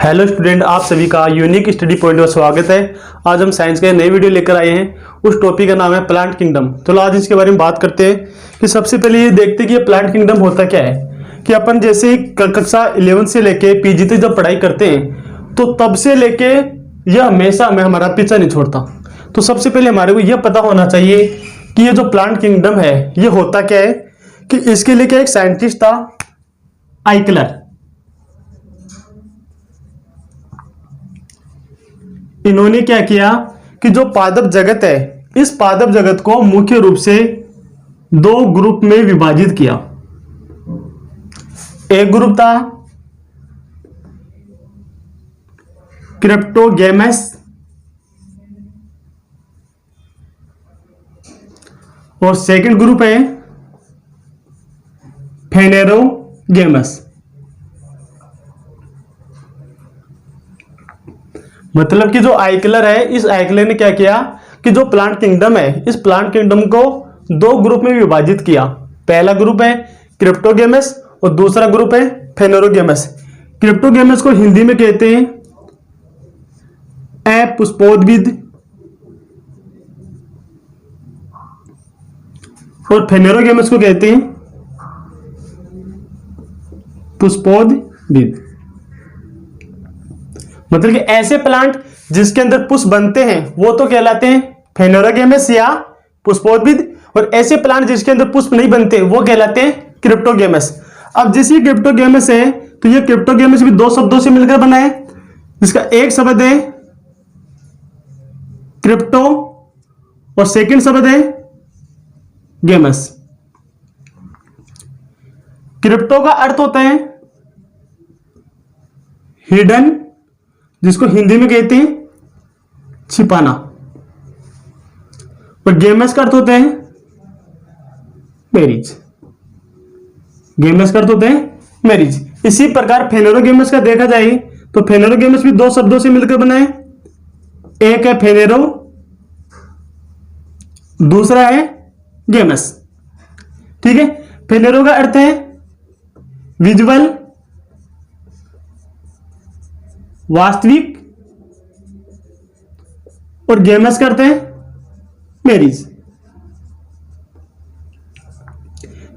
Hello student, आप सभी का यूनिक स्टडी पॉइंट में स्वागत है। आज हम साइंस का नई वीडियो लेकर आए हैं। उस टॉपिक का नाम है प्लांट किंगडम। चलो आज इसके बारे में बात करते हैं कि सबसे पहले ये देखते हैं कि ये प्लांट किंगडम होता क्या है। कि अपन जैसे कक्षा 11 से लेके पीजी तक जब पढ़ाई करते हैं तो तब से लेके यह हमेशा हमें हमारा पीछा नहीं छोड़ता। तो सबसे पहले हमारे को यह पता होना चाहिए कि ये जो प्लांट किंगडम है ये होता क्या है। कि इसके लिए क्या एक साइंटिस्ट था, आइकलर। इन्होंने क्या किया कि जो पादप जगत है, इस पादप जगत को मुख्य रूप से दो ग्रुप में विभाजित किया। एक ग्रुप था क्रिप्टोगेमस और सेकंड ग्रुप है फेनेरोगेमस। मतलब कि जो आइकलर है, इस आइकलर ने क्या किया कि जो प्लांट किंगडम है, इस प्लांट किंगडम को दो ग्रुप में विभाजित किया। पहला ग्रुप है क्रिप्टोगेमस और दूसरा ग्रुप है फेनेरोगेमस। क्रिप्टोगेमस को हिंदी में कहते हैं अपुष्पोद्भिद और फेनेरोगेमस को कहते हैं पुष्पोद्भिद। मतलब कि ऐसे प्लांट जिसके अंदर पुष्प बनते हैं वो तो कहलाते हैं फेनेरोगेमस या पुष्पोद्भिद, और ऐसे प्लांट जिसके अंदर पुष्प नहीं बनते वो कहलाते हैं क्रिप्टोगेमस। अब जैसे क्रिप्टोगेमस है तो ये क्रिप्टोगेमस भी दो शब्दों से मिलकर बना है, जिसका एक शब्द है क्रिप्टो और सेकंड शब्द है गेमस। क्रिप्टो का अर्थ होता है हिडन, जिसको हिंदी में कहते हैं छिपाना, और गेमस का अर्थ होता है मैरिज। गेमस का अर्थ होता है मैरिज। इसी प्रकार फेनेरोगेमस का देखा जाए तो फेनेरोगेमस भी दो शब्दों से मिलकर बना है। एक है फेनेरो, दूसरा है गेमस। ठीक है। फेनेरो का अर्थ है विजुअल, वास्तविक, और गेमस करते हैं मैरिज।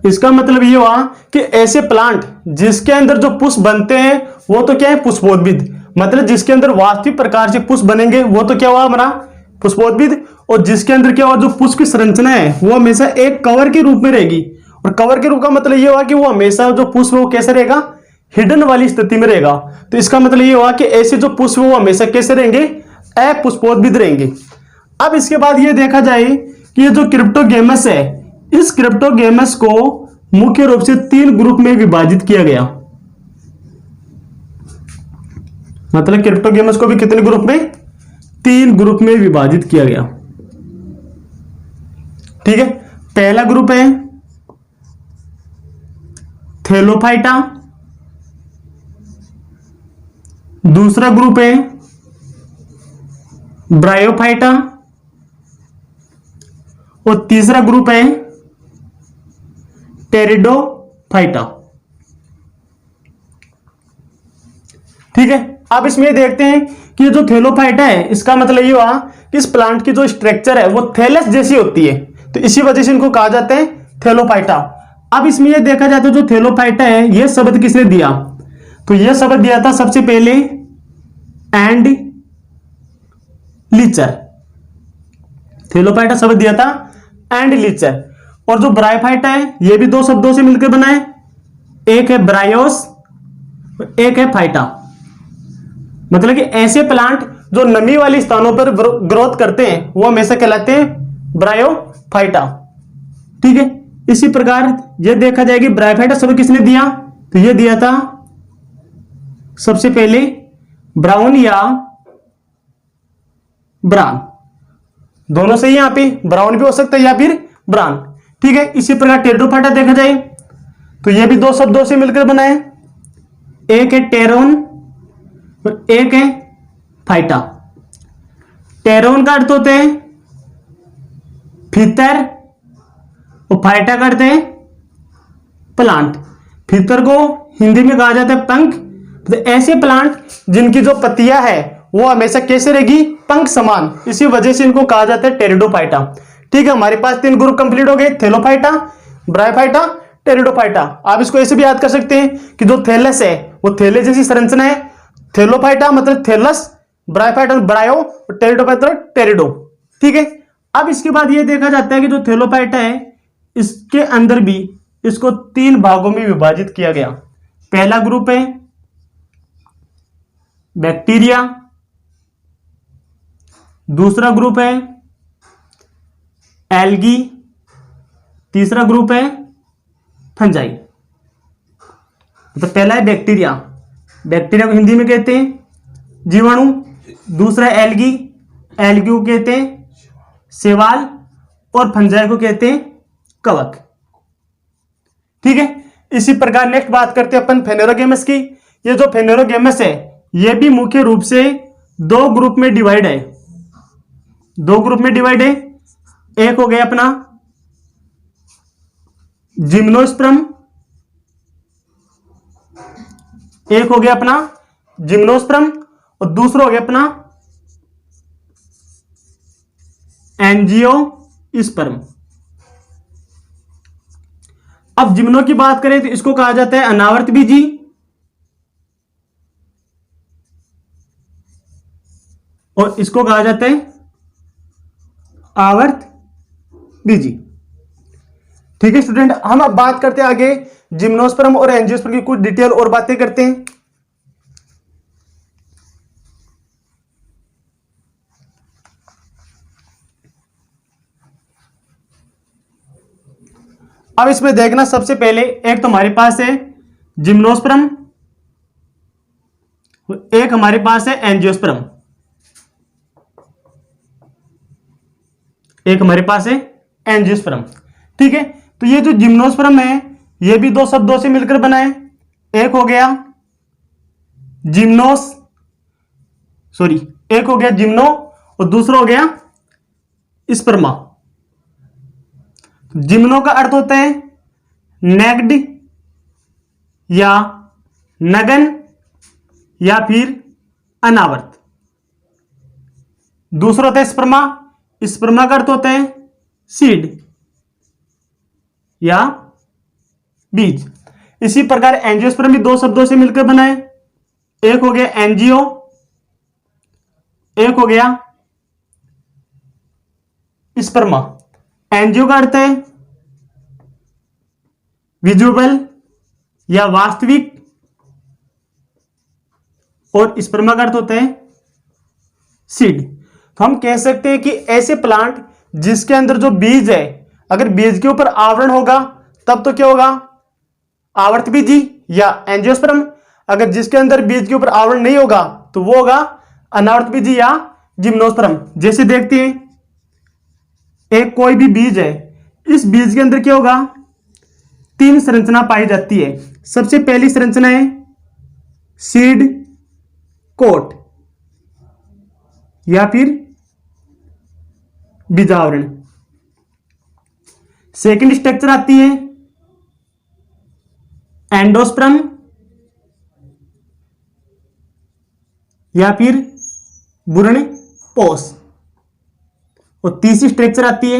इसका मतलब ये हुआ कि ऐसे प्लांट जिसके अंदर जो पुष्प बनते हैं वो तो क्या है पुष्पोद्भिद। मतलब जिसके अंदर वास्तविक प्रकार से पुष्प बनेंगे वो तो क्या हुआ हमारा पुष्पोद्भिद, और जिसके अंदर क्या हुआ जो पुष्प की संरचना है वो हमेशा एक कवर के रूप में रहेगी। और कवर के रूप का मतलब ये हुआ कि वो हमेशा जो पुष्प वो कैसे रहेगा, हिडन वाली स्थिति में रहेगा। तो इसका मतलब ये हुआ कि ऐसे जो पुष्प वो हमेशा कैसे रहेंगे, अपुष्पोद्भिद रहेंगे। अब इसके बाद ये देखा जाए कि ये जो क्रिप्टोगेमस है, इस क्रिप्टोगेमस को मुख्य रूप से तीन ग्रुप में विभाजित किया गया। मतलब क्रिप्टोगेमस को भी कितने ग्रुप में, तीन ग्रुप में विभाजित किया गया। ठीक है। पहला ग्रुप है थैलोफाइटा, दूसरा ग्रुप है ब्रायोफाइटा और तीसरा ग्रुप है टेरिडोफाइटा। ठीक है। अब इसमें देखते हैं कि जो थैलोफाइटा है, इसका मतलब ये हुआ कि इस प्लांट की जो स्ट्रक्चर है वो थैलस जैसी होती है, तो इसी वजह से इनको कहा जाता है थैलोफाइटा। अब इसमें यह देखा जाता है जो थैलोफाइटा है यह शब्द किसने दिया, तो यह शब्द दिया था सबसे पहले एंड लीचर। थैलोफाइटा शब्द दिया था एंड लीचर। और जो ब्रायोफाइटा है यह भी दो शब्दों से मिलकर बना है, एक है ब्रायोस और एक है फाइटा। मतलब कि ऐसे प्लांट जो नमी वाले स्थानों पर ग्रोथ करते हैं वो हमेशा कहलाते हैं ब्रायोफाइटा। ठीक है। इसी प्रकार यह देखा जाएगा ब्रायोफाइटा शब्द किसने दिया, तो यह दिया था सबसे पहले ब्राउन या ब्राउन, दोनों से यहां पे ब्राउन भी हो सकता है या फिर ब्राउन। ठीक है। इसी प्रकार टेरिडोफाइटा देखा जाए तो यह भी दो शब्दों से मिलकर बना है, एक है टेरोन और एक है फाइटा। टेरोन का अर्थ होते हैं फीतर और फाइटा करते हैं प्लांट। फीतर को हिंदी में कहा जाता है पंख, तो ऐसे प्लांट जिनकी जो पत्तियां है वो हमेशा कैसे रहेगी, पंख समान, इसी वजह से इनको कहा जाता है टेरिडोफाइटा। ठीक है, हमारे पास 3 ग्रुप कंप्लीट हो गए, थैलोफाइटा, ब्रायोफाइटा, टेरिडोफाइटा। आप इसको ऐसे भी याद कर सकते हैं कि जो थैलस है वो थैले जैसी संरचना है, थैलोफाइटा मतलब थैलस, ब्रायोफाइटा ब्रायो, और टेरिडोफाइटा टेरिडो। ठीक है, अब इसके बाद ये देखा जाता है कि जो थैलोफाइटा है इसके अंदर भी इसको 3 भागों में विभाजित किया गया। पहला ग्रुप है बैक्टीरिया, दूसरा ग्रुप है एल्गी, तीसरा ग्रुप है फंजाई। तो पहला है बैक्टीरिया, बैक्टीरिया को हिंदी में कहते हैं जीवाणु। दूसरा एल्गी, एल्गी को कहते हैं शैवाल, और फंजाई को कहते हैं कवक। ठीक है, इसी प्रकार नेक्स्ट बात करते हैं अपन फेनेरोगेमस की। ये जो फेनेरोगेमस है ये भी मुख्य रूप से 2 ग्रुप में डिवाइड है, 2 ग्रुप में डिवाइड है। एक हो गया अपना जिम्नोस्पर्म, एक हो गया अपना जिम्नोस्पर्म, और दूसरा हो गया अपना एंजियोस्पर्म। अब जिम्नो की बात करें तो इसको कहा जाता है अनावर्त बीजी, और इसको कहा जाता है आवर्त बीजी। ठीक है स्टूडेंट, हम अब बात करते हैं आगे जिम्नोस्पर्म और एंजियोस्पर्म की कुछ डिटेल और बातें करते हैं। अब इसमें देखना, सबसे पहले एक तो हमारे पास है जिम्नोस्पर्म, एक हमारे पास है एंजियोस्पर्म, एक हमारे पास है एंजियोस्पर्म। ठीक है, तो ये जो जिम्नोस्पर्म है ये भी 2 शब्दों से मिलकर बना है। एक हो गया जिम्नोस, एक हो गया जिम्नो, और दूसरा हो गया स्पर्मा। जिम्नो का अर्थ होता है नेक्ड या नगन या फिर अनावर्त। दूसरा होता है स्पर्मा, स्पर्मा का अर्थ होता है सीड या बीज। इसी प्रकार एंजियोस्पर्म भी 2 शब्दों से मिलकर बना है। एक हो गया एंजियो, एक हो गया स्पर्मा। एंजियो का अर्थ है विजुअल या वास्तविक, और स्पर्मा का अर्थ होता है सीड। तो हम कह सकते हैं कि ऐसे प्लांट जिसके अंदर जो बीज है, अगर बीज के ऊपर आवरण होगा तब तो क्या होगा, आवर्त बीजी या एंजियोस्पर्म। अगर जिसके अंदर बीज के ऊपर आवरण नहीं होगा तो वो होगा अनावर्त बीजी या जिम्नोस्पर्म। जैसे देखते हैं एक कोई भी बीज है, इस बीज के अंदर क्या होगा, 3 संरचना पाई जाती है। सबसे पहली संरचना है सीड कोट या फिर बीजावरण। सेकंड स्ट्रक्चर आती है एंडोस्पर्म या फिर भ्रूण पोष, और तीसरी स्ट्रक्चर आती है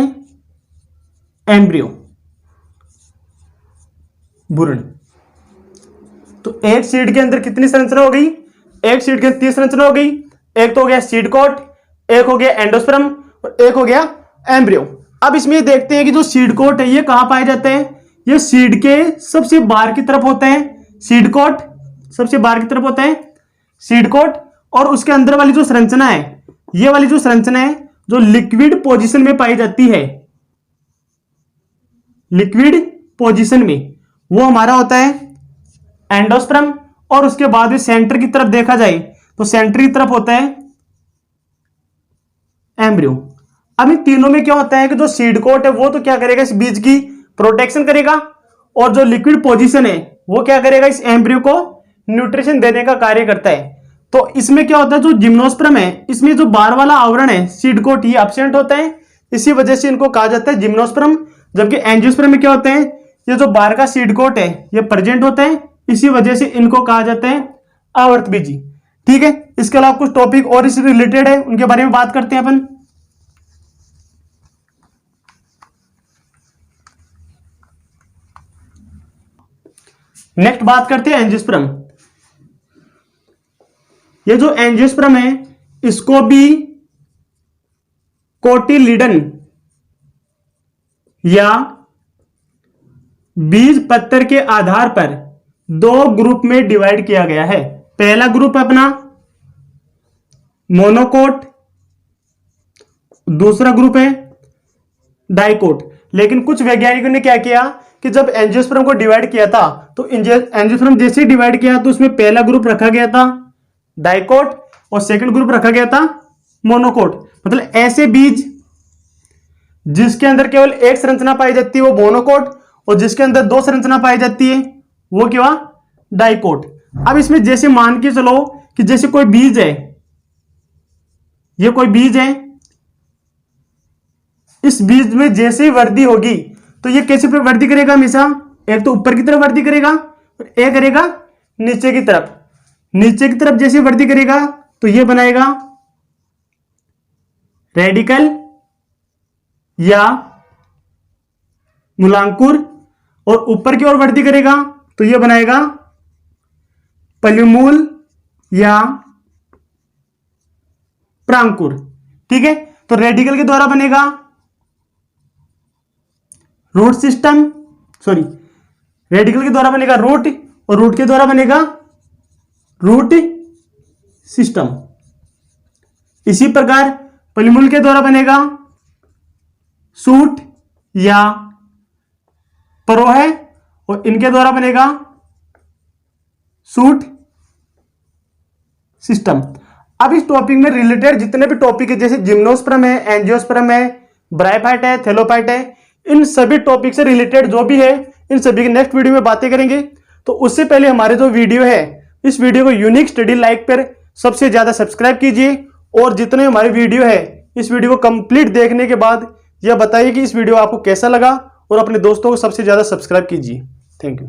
एम्ब्रियो, भ्रूण। तो एक सीड के अंदर कितनी संरचना हो गई, एक सीड के अंदर 3 संरचना हो गई। एक तो हो गया सीड कोट, एक हो गया एंडोस्पर्म, और एक हो गया एम्ब्रियो। अब इसमें देखते हैं कि जो सीड कोट है ये कहां पाए जाते हैं। ये सीड के सबसे बाहर की तरफ होता है, सीड कोट सबसे बाहर की तरफ होता है सीड कोट, और उसके अंदर वाली जो संरचना है, ये वाली जो संरचना है जो लिक्विड पोजीशन में पाई जाती है, लिक्विड पोजीशन में, वो हमारा होता है एंडोस्पर्म। और उसके बाद सेंटर की तरफ देखा जाए तो सेंटर की तरफ होता है एम्ब्रियो। अब इन तीनों में क्या होता है कि जो सीड कोट है वो तो क्या करेगा, इस बीज की प्रोटेक्शन करेगा, और जो लिक्विड पोजीशन है वो क्या करेगा, इस एम्ब्रियो को न्यूट्रिशन देने का कार्य करता है। तो इसमें क्या होता है, जो जिम्नोस्पर्म है इसमें जो बाहर वाला आवरण है सीड कोट ये एब्सेंट होता है, इसी वजह से इनको कहा जाता है जिम्नोस्पर्म। जबकि एंजियोस्पर्म में क्या होता है, ये जो बाहर का सीड कोट है ये प्रेजेंट होता है, इसी वजह से इनको कहा जाता है आवर्तबीजी। ठीक है, इसके अलावा कुछ टॉपिक और इससे रिलेटेड है, उनके बारे में बात करते हैं अपन। नेक्स्ट बात करते हैं एंजियोस्पर्म। ये जो एंजियोस्पर्म है इसको भी कोटिलीडन या बीज पत्तर के आधार पर दो ग्रुप में डिवाइड किया गया है। पहला ग्रुप अपना मोनोकोट, दूसरा ग्रुप है डाइकोट। लेकिन कुछ वैज्ञानिकों ने क्या किया कि जब एंजियोस्पर्म को डिवाइड किया था तो एंजियोस्पर्म जैसे डिवाइड किया तो उसमें पहला ग्रुप रखा गया था डाइकोट और सेकंड ग्रुप रखा गया था मोनोकोट। मतलब ऐसे बीज जिसके अंदर केवल एक संरचना पाई जाती है वो मोनोकोट, और जिसके अंदर दो संरचना पाई जाती है वो क्या, डाइकोट। अब इसमें जैसे मान के चलो कि जैसे कोई बीज है, ये कोई बीज है, इस बीज में जैसे ही वृद्धि होगी तो ये कैसे वृद्धि करेगा, हमेशा एक तो ऊपर की तरफ वृद्धि करेगा और एक करेगा नीचे की तरफ। नीचे की तरफ जैसे वृद्धि करेगा तो ये बनाएगा रेडिकल या मूलांकुर, और ऊपर की ओर वृद्धि करेगा तो ये बनाएगा पल्यूमूल या प्रांकुर। ठीक है, तो रेडिकल के द्वारा बनेगा रूट सिस्टम, सॉरी रेडिकल के द्वारा बनेगा रूट, और रूट के द्वारा बनेगा रूट सिस्टम। इसी प्रकार पल्यूमूल के द्वारा बनेगा सूट या परोह, और इनके द्वारा बनेगा सूट सिस्टम। अब इस टॉपिक में रिलेटेड जितने भी टॉपिक है जैसे जिम्नोस्पर्म है, एंजियोस्पर्म है, ब्रायोफाइट है, थैलोफाइट है, इन सभी टॉपिक से रिलेटेड जो भी है इन सभी की नेक्स्ट वीडियो में बातें करेंगे। तो उससे पहले हमारे जो वीडियो है इस वीडियो को यूनिक स्टडी लाइक पर सबसे ज्यादा सब्सक्राइब कीजिए, और जितने हमारे वीडियो है इस वीडियो को कंप्लीट देखने के बाद यह बताइए कि इस वीडियो आपको कैसा लगा, और अपने दोस्तों को सबसे ज्यादा सब्सक्राइब कीजिए। Thank you.